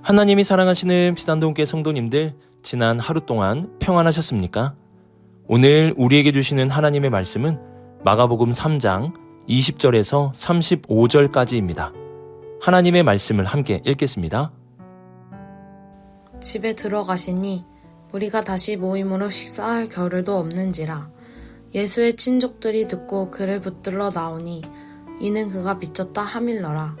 하나님이 사랑하시는 비단동교회 성도님들, 지난 하루 동안 평안하셨습니까? 오늘 우리에게 주시는 하나님의 말씀은 마가복음 3장 20절에서 35절까지입니다. 하나님의 말씀을 함께 읽겠습니다. 집에 들어가시니 우리가 다시 모임으로 식사할 겨를도 없는지라. 예수의 친족들이 듣고 그를 붙들러 나오니 이는 그가 미쳤다 하밀러라.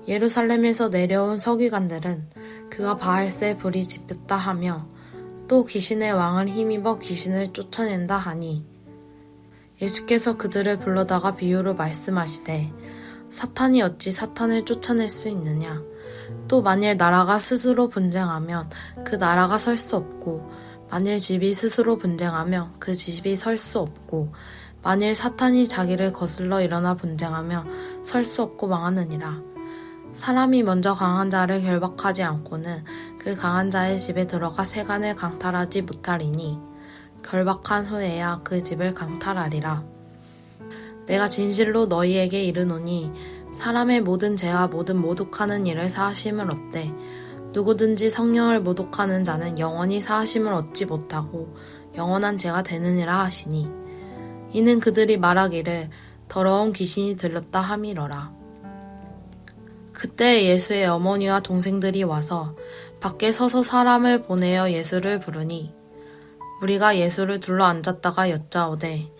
예루살렘에서 내려온 서기관들은 그가 바알세 불이 지폈다 하며 또 귀신의 왕을 힘입어 귀신을 쫓아낸다 하니, 예수께서 그들을 불러다가 비유로 말씀하시되 사탄이 어찌 사탄을 쫓아낼 수 있느냐. 또 만일 나라가 스스로 분쟁하면 그 나라가 설 수 없고, 만일 집이 스스로 분쟁하면 그 집이 설 수 없고, 만일 사탄이 자기를 거슬러 일어나 분쟁하며 설 수 없고 망하느니라. 사람이 먼저 강한 자를 결박하지 않고는 그 강한 자의 집에 들어가 세간을 강탈하지 못하리니 결박한 후에야 그 집을 강탈하리라. 내가 진실로 너희에게 이르노니 사람의 모든 죄와 모든 모독하는 일을 사하심을 얻되 누구든지 성령을 모독하는 자는 영원히 사하심을 얻지 못하고 영원한 죄가 되느니라 하시니, 이는 그들이 말하기를 더러운 귀신이 들렸다 함이러라. 그때 예수의 어머니와 동생들이 와서 밖에 서서 사람을 보내어 예수를 부르니, 우리가 예수를 둘러 앉았다가 여짜오되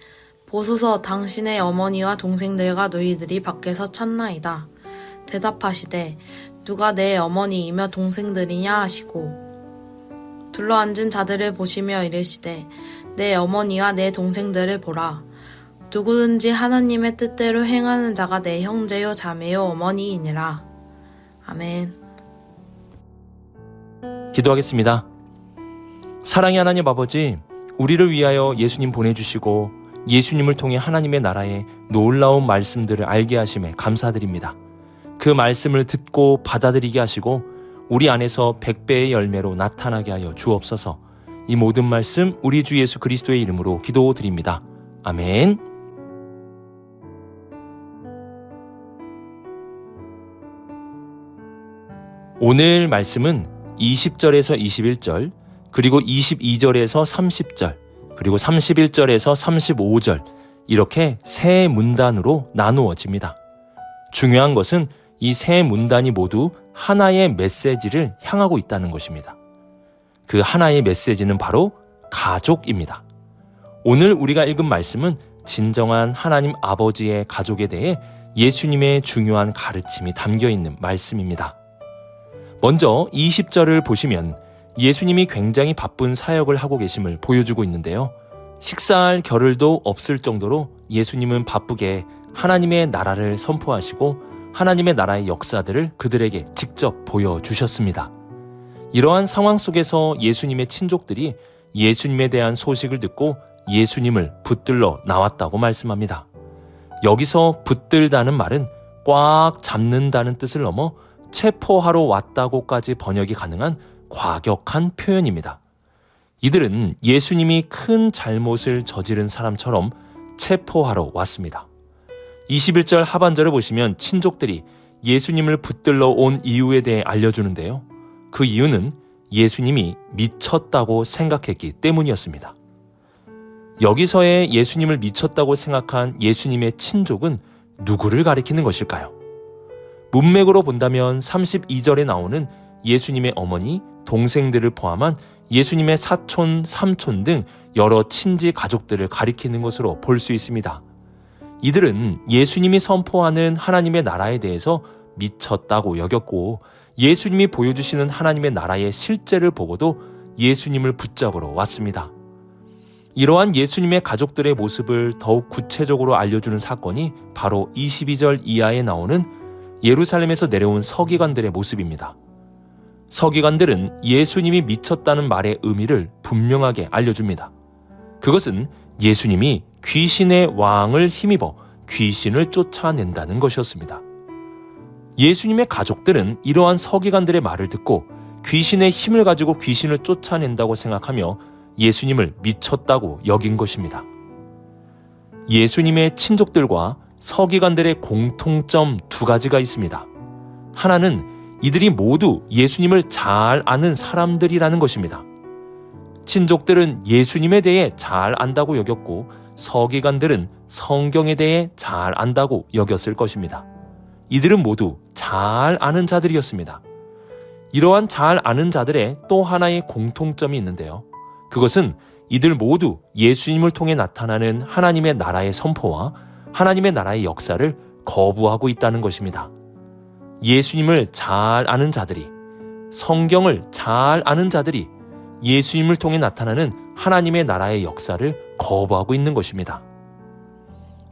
보소서, 당신의 어머니와 동생들과 너희들이 밖에서 찾나이다. 대답하시되 누가 내 어머니이며 동생들이냐 하시고, 둘러앉은 자들을 보시며 이르시되 내 어머니와 내 동생들을 보라. 누구든지 하나님의 뜻대로 행하는 자가 내 형제요 자매요 어머니이니라. 아멘. 기도하겠습니다. 사랑의 하나님 아버지, 우리를 위하여 예수님 보내주시고 예수님을 통해 하나님의 나라의 놀라운 말씀들을 알게 하심에 감사드립니다. 그 말씀을 듣고 받아들이게 하시고 우리 안에서 100배의 열매로 나타나게 하여 주옵소서. 이 모든 말씀 우리 주 예수 그리스도의 이름으로 기도드립니다. 아멘. 오늘 말씀은 20절에서 21절, 그리고 22절에서 30절, 그리고 31절에서 35절, 이렇게 세 문단으로 나누어집니다. 중요한 것은 이 세 문단이 모두 하나의 메시지를 향하고 있다는 것입니다. 그 하나의 메시지는 바로 가족입니다. 오늘 우리가 읽은 말씀은 진정한 하나님 아버지의 가족에 대해 예수님의 중요한 가르침이 담겨있는 말씀입니다. 먼저 20절을 보시면 예수님이 굉장히 바쁜 사역을 하고 계심을 보여주고 있는데요. 식사할 겨를도 없을 정도로 예수님은 바쁘게 하나님의 나라를 선포하시고 하나님의 나라의 역사들을 그들에게 직접 보여주셨습니다. 이러한 상황 속에서 예수님의 친족들이 예수님에 대한 소식을 듣고 예수님을 붙들러 나왔다고 말씀합니다. 여기서 붙들다는 말은 꽉 잡는다는 뜻을 넘어 체포하러 왔다고까지 번역이 가능한 과격한 표현입니다. 이들은 예수님이 큰 잘못을 저지른 사람처럼 체포하러 왔습니다. 21절 하반절을 보시면 친족들이 예수님을 붙들러 온 이유에 대해 알려주는데요. 그 이유는 예수님이 미쳤다고 생각했기 때문이었습니다. 여기서의 예수님을 미쳤다고 생각한 예수님의 친족은 누구를 가리키는 것일까요? 문맥으로 본다면 32절에 나오는 예수님의 어머니, 동생들을 포함한 예수님의 사촌, 삼촌 등 여러 친지 가족들을 가리키는 것으로 볼 수 있습니다. 이들은 예수님이 선포하는 하나님의 나라에 대해서 미쳤다고 여겼고 예수님이 보여주시는 하나님의 나라의 실제를 보고도 예수님을 붙잡으러 왔습니다. 이러한 예수님의 가족들의 모습을 더욱 구체적으로 알려주는 사건이 바로 22절 이하에 나오는 예루살렘에서 내려온 서기관들의 모습입니다. 서기관들은 예수님이 미쳤다는 말의 의미를 분명하게 알려줍니다. 그것은 예수님이 귀신의 왕을 힘입어 귀신을 쫓아낸다는 것이었습니다. 예수님의 가족들은 이러한 서기관들의 말을 듣고 귀신의 힘을 가지고 귀신을 쫓아낸다고 생각하며 예수님을 미쳤다고 여긴 것입니다. 예수님의 친족들과 서기관들의 공통점 두 가지가 있습니다. 하나는 이들이 모두 예수님을 잘 아는 사람들이라는 것입니다. 친족들은 예수님에 대해 잘 안다고 여겼고 서기관들은 성경에 대해 잘 안다고 여겼을 것입니다. 이들은 모두 잘 아는 자들이었습니다. 이러한 잘 아는 자들의 또 하나의 공통점이 있는데요. 그것은 이들 모두 예수님을 통해 나타나는 하나님의 나라의 선포와 하나님의 나라의 역사를 거부하고 있다는 것입니다. 예수님을 잘 아는 자들이, 성경을 잘 아는 자들이 예수님을 통해 나타나는 하나님의 나라의 역사를 거부하고 있는 것입니다.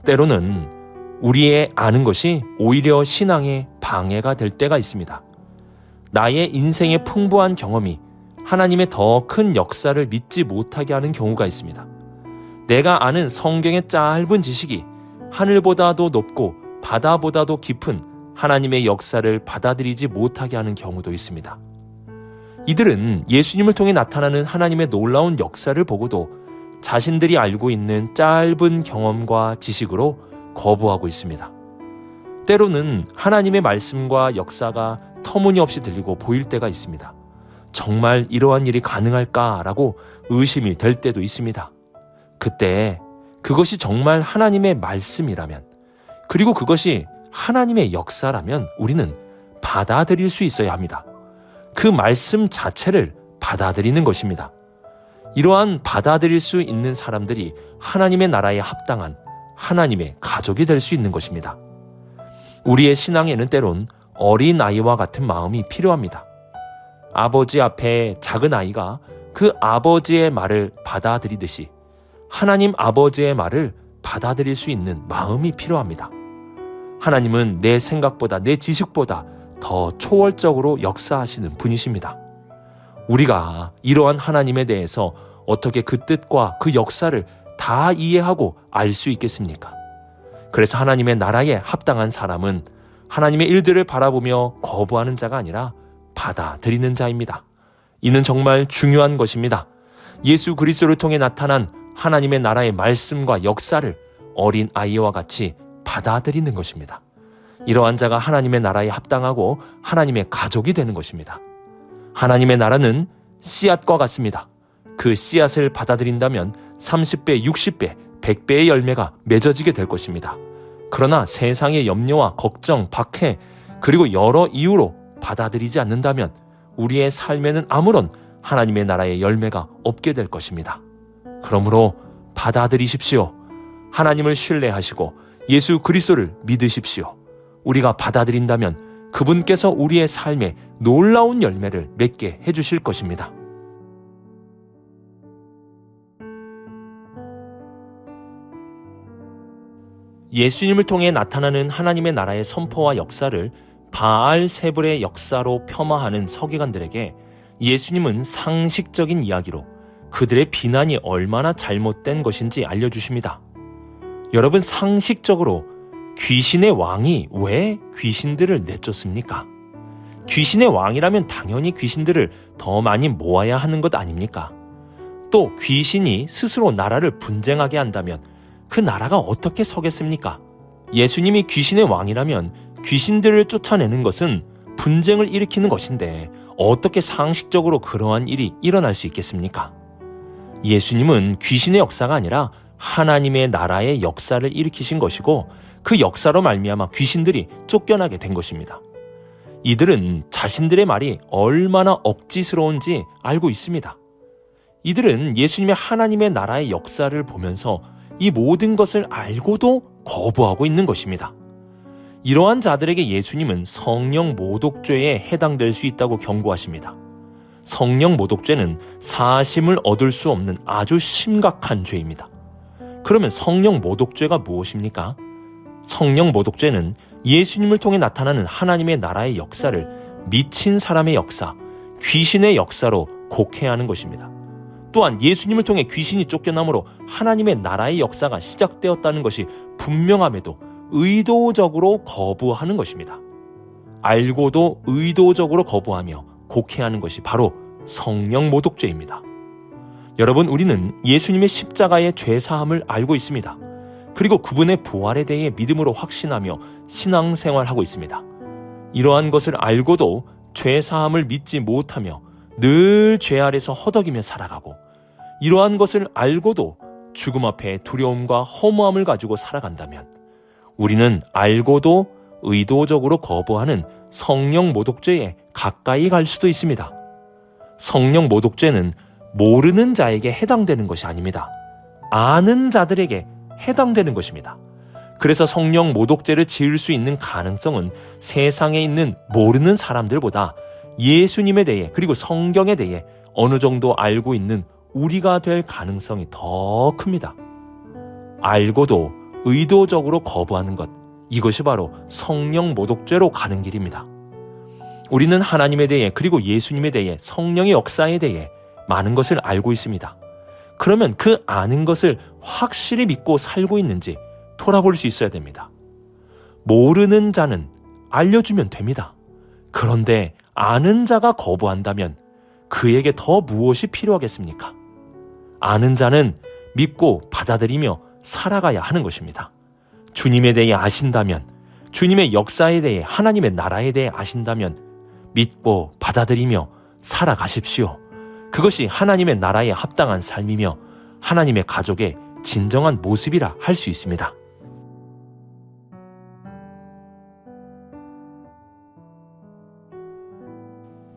때로는 우리의 아는 것이 오히려 신앙의 방해가 될 때가 있습니다. 나의 인생의 풍부한 경험이 하나님의 더 큰 역사를 믿지 못하게 하는 경우가 있습니다. 내가 아는 성경의 짧은 지식이 하늘보다도 높고 바다보다도 깊은 하나님의 역사를 받아들이지 못하게 하는 경우도 있습니다. 이들은 예수님을 통해 나타나는 하나님의 놀라운 역사를 보고도 자신들이 알고 있는 짧은 경험과 지식으로 거부하고 있습니다. 때로는 하나님의 말씀과 역사가 터무니없이 들리고 보일 때가 있습니다. 정말 이러한 일이 가능할까라고 의심이 될 때도 있습니다. 그때 그것이 정말 하나님의 말씀이라면, 그리고 그것이 하나님의 역사라면 우리는 받아들일 수 있어야 합니다. 그 말씀 자체를 받아들이는 것입니다. 이러한 받아들일 수 있는 사람들이 하나님의 나라에 합당한 하나님의 가족이 될 수 있는 것입니다. 우리의 신앙에는 때론 어린아이와 같은 마음이 필요합니다. 아버지 앞에 작은 아이가 그 아버지의 말을 받아들이듯이 하나님 아버지의 말을 받아들일 수 있는 마음이 필요합니다. 하나님은 내 생각보다, 내 지식보다 더 초월적으로 역사하시는 분이십니다. 우리가 이러한 하나님에 대해서 어떻게 그 뜻과 그 역사를 다 이해하고 알 수 있겠습니까? 그래서 하나님의 나라에 합당한 사람은 하나님의 일들을 바라보며 거부하는 자가 아니라 받아들이는 자입니다. 이는 정말 중요한 것입니다. 예수 그리스도를 통해 나타난 하나님의 나라의 말씀과 역사를 어린 아이와 같이 받아들이는 것입니다. 이러한 자가 하나님의 나라에 합당하고 하나님의 가족이 되는 것입니다. 하나님의 나라는 씨앗과 같습니다. 그 씨앗을 받아들인다면 30배, 60배, 100배의 열매가 맺어지게 될 것입니다. 그러나 세상의 염려와 걱정, 박해, 그리고 여러 이유로 받아들이지 않는다면 우리의 삶에는 아무런 하나님의 나라의 열매가 없게 될 것입니다. 그러므로 받아들이십시오. 하나님을 신뢰하시고 예수 그리스도를 믿으십시오. 우리가 받아들인다면 그분께서 우리의 삶에 놀라운 열매를 맺게 해주실 것입니다. 예수님을 통해 나타나는 하나님의 나라의 선포와 역사를 바알세불의 역사로 폄하하는 서기관들에게 예수님은 상식적인 이야기로 그들의 비난이 얼마나 잘못된 것인지 알려주십니다. 여러분, 상식적으로 귀신의 왕이 왜 귀신들을 내쫓습니까? 귀신의 왕이라면 당연히 귀신들을 더 많이 모아야 하는 것 아닙니까? 또 귀신이 스스로 나라를 분쟁하게 한다면 그 나라가 어떻게 서겠습니까? 예수님이 귀신의 왕이라면 귀신들을 쫓아내는 것은 분쟁을 일으키는 것인데 어떻게 상식적으로 그러한 일이 일어날 수 있겠습니까? 예수님은 귀신의 역사가 아니라 하나님의 나라의 역사를 일으키신 것이고 그 역사로 말미암아 귀신들이 쫓겨나게 된 것입니다. 이들은 자신들의 말이 얼마나 억지스러운지 알고 있습니다. 이들은 예수님의 하나님의 나라의 역사를 보면서 이 모든 것을 알고도 거부하고 있는 것입니다. 이러한 자들에게 예수님은 성령 모독죄에 해당될 수 있다고 경고하십니다. 성령 모독죄는 사심을 얻을 수 없는 아주 심각한 죄입니다. 그러면 성령 모독죄가 무엇입니까? 성령 모독죄는 예수님을 통해 나타나는 하나님의 나라의 역사를 미친 사람의 역사, 귀신의 역사로 곡해하는 것입니다. 또한 예수님을 통해 귀신이 쫓겨남으로 하나님의 나라의 역사가 시작되었다는 것이 분명함에도 의도적으로 거부하는 것입니다. 알고도 의도적으로 거부하며 곡해하는 것이 바로 성령 모독죄입니다. 여러분, 우리는 예수님의 십자가의 죄사함을 알고 있습니다. 그리고 그분의 부활에 대해 믿음으로 확신하며 신앙생활하고 있습니다. 이러한 것을 알고도 죄 사함을 믿지 못하며 늘 죄 아래서 허덕이며 살아가고, 이러한 것을 알고도 죽음 앞에 두려움과 허무함을 가지고 살아간다면 우리는 알고도 의도적으로 거부하는 성령 모독죄에 가까이 갈 수도 있습니다. 성령 모독죄는 모르는 자에게 해당되는 것이 아닙니다. 아는 자들에게 해당되는 것입니다. 그래서 성령 모독죄를 지을 수 있는 가능성은 세상에 있는 모르는 사람들보다 예수님에 대해, 그리고 성경에 대해 어느 정도 알고 있는 우리가 될 가능성이 더 큽니다. 알고도 의도적으로 거부하는 것, 이것이 바로 성령 모독죄로 가는 길입니다. 우리는 하나님에 대해, 그리고 예수님에 대해, 성령의 역사에 대해 많은 것을 알고 있습니다. 그러면 그 아는 것을 확실히 믿고 살고 있는지 돌아볼 수 있어야 됩니다. 모르는 자는 알려주면 됩니다. 그런데 아는 자가 거부한다면 그에게 더 무엇이 필요하겠습니까? 아는 자는 믿고 받아들이며 살아가야 하는 것입니다. 주님에 대해 아신다면, 주님의 역사에 대해, 하나님의 나라에 대해 아신다면 믿고 받아들이며 살아가십시오. 그것이 하나님의 나라에 합당한 삶이며 하나님의 가족의 진정한 모습이라 할 수 있습니다.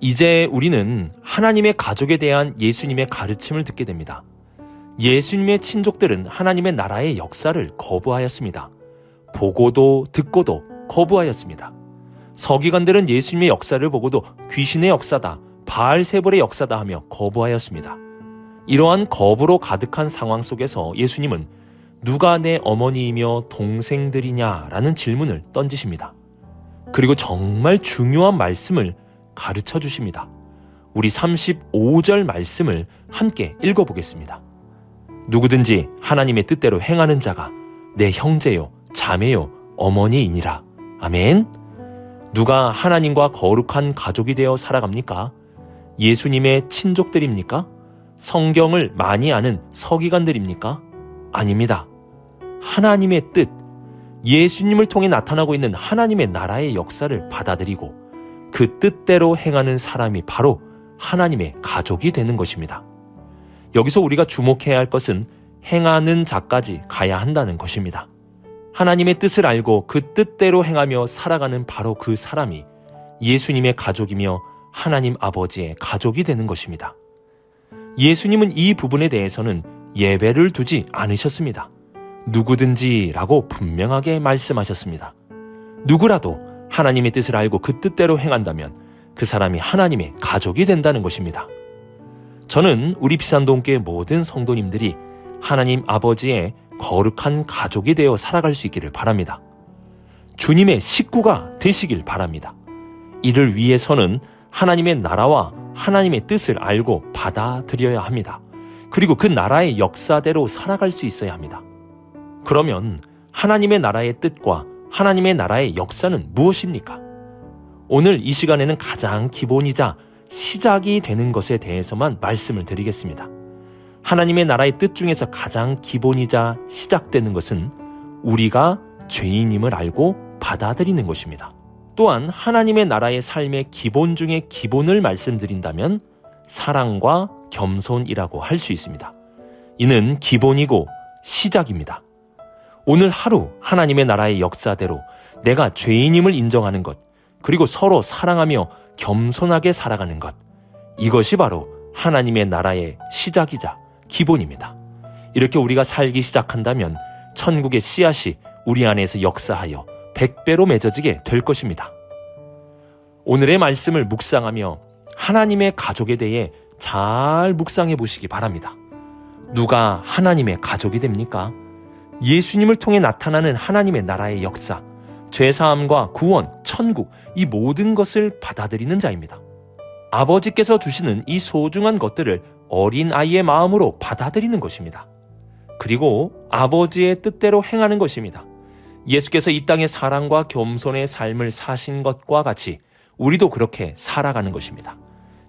이제 우리는 하나님의 가족에 대한 예수님의 가르침을 듣게 됩니다. 예수님의 친족들은 하나님의 나라의 역사를 거부하였습니다. 보고도 듣고도 거부하였습니다. 서기관들은 예수님의 역사를 보고도 귀신의 역사다, 바알세불의 역사다 하며 거부하였습니다. 이러한 거부로 가득한 상황 속에서 예수님은 누가 내 어머니이며 동생들이냐라는 질문을 던지십니다. 그리고 정말 중요한 말씀을 가르쳐 주십니다. 우리 35절 말씀을 함께 읽어보겠습니다. 누구든지 하나님의 뜻대로 행하는 자가 내 형제요, 자매요, 어머니이니라. 아멘. 누가 하나님과 거룩한 가족이 되어 살아갑니까? 예수님의 친족들입니까? 성경을 많이 아는 서기관들입니까? 아닙니다. 하나님의 뜻, 예수님을 통해 나타나고 있는 하나님의 나라의 역사를 받아들이고 그 뜻대로 행하는 사람이 바로 하나님의 가족이 되는 것입니다. 여기서 우리가 주목해야 할 것은 행하는 자까지 가야 한다는 것입니다. 하나님의 뜻을 알고 그 뜻대로 행하며 살아가는 바로 그 사람이 예수님의 가족이며 하나님 아버지의 가족이 되는 것입니다. 예수님은 이 부분에 대해서는 예배를 두지 않으셨습니다. 누구든지라고 분명하게 말씀하셨습니다. 누구라도 하나님의 뜻을 알고 그 뜻대로 행한다면 그 사람이 하나님의 가족이 된다는 것입니다. 저는 우리 비산동교회 모든 성도님들이 하나님 아버지의 거룩한 가족이 되어 살아갈 수 있기를 바랍니다. 주님의 식구가 되시길 바랍니다. 이를 위해서는 하나님의 나라와 하나님의 뜻을 알고 받아들여야 합니다. 그리고 그 나라의 역사대로 살아갈 수 있어야 합니다. 그러면 하나님의 나라의 뜻과 하나님의 나라의 역사는 무엇입니까? 오늘 이 시간에는 가장 기본이자 시작이 되는 것에 대해서만 말씀을 드리겠습니다. 하나님의 나라의 뜻 중에서 가장 기본이자 시작되는 것은 우리가 죄인임을 알고 받아들이는 것입니다. 또한 하나님의 나라의 삶의 기본 중에 기본을 말씀드린다면 사랑과 겸손이라고 할 수 있습니다. 이는 기본이고 시작입니다. 오늘 하루 하나님의 나라의 역사대로 내가 죄인임을 인정하는 것, 그리고 서로 사랑하며 겸손하게 살아가는 것, 이것이 바로 하나님의 나라의 시작이자 기본입니다. 이렇게 우리가 살기 시작한다면 천국의 씨앗이 우리 안에서 역사하여 100배로 맺어지게 될 것입니다. 오늘의 말씀을 묵상하며 하나님의 가족에 대해 잘 묵상해 보시기 바랍니다. 누가 하나님의 가족이 됩니까? 예수님을 통해 나타나는 하나님의 나라의 역사, 죄사함과 구원, 천국, 이 모든 것을 받아들이는 자입니다. 아버지께서 주시는 이 소중한 것들을 어린 아이의 마음으로 받아들이는 것입니다. 그리고 아버지의 뜻대로 행하는 것입니다. 예수께서 이 땅의 사랑과 겸손의 삶을 사신 것과 같이 우리도 그렇게 살아가는 것입니다.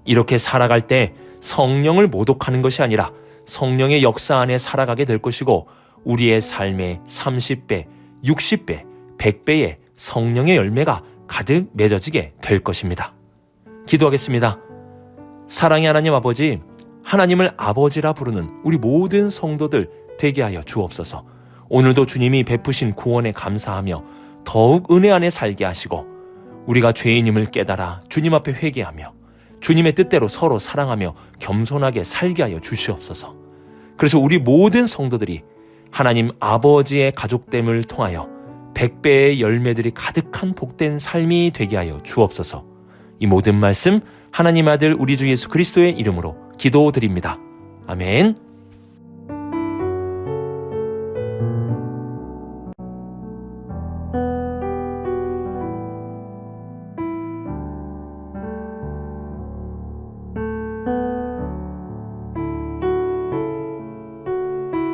이렇게 살아갈 때 성령을 모독하는 것이 아니라 성령의 역사 안에 살아가게 될 것이고 우리의 삶에 30배, 60배, 100배의 성령의 열매가 가득 맺어지게 될 것입니다. 기도하겠습니다. 사랑의 하나님 아버지, 하나님을 아버지라 부르는 우리 모든 성도들 되게 하여 주옵소서. 오늘도 주님이 베푸신 구원에 감사하며 더욱 은혜 안에 살게 하시고 우리가 죄인임을 깨달아 주님 앞에 회개하며 주님의 뜻대로 서로 사랑하며 겸손하게 살게 하여 주시옵소서. 그래서 우리 모든 성도들이 하나님 아버지의 가족됨을 통하여 100배의 열매들이 가득한 복된 삶이 되게 하여 주옵소서. 이 모든 말씀 하나님 아들 우리 주 예수 그리스도의 이름으로 기도드립니다. 아멘.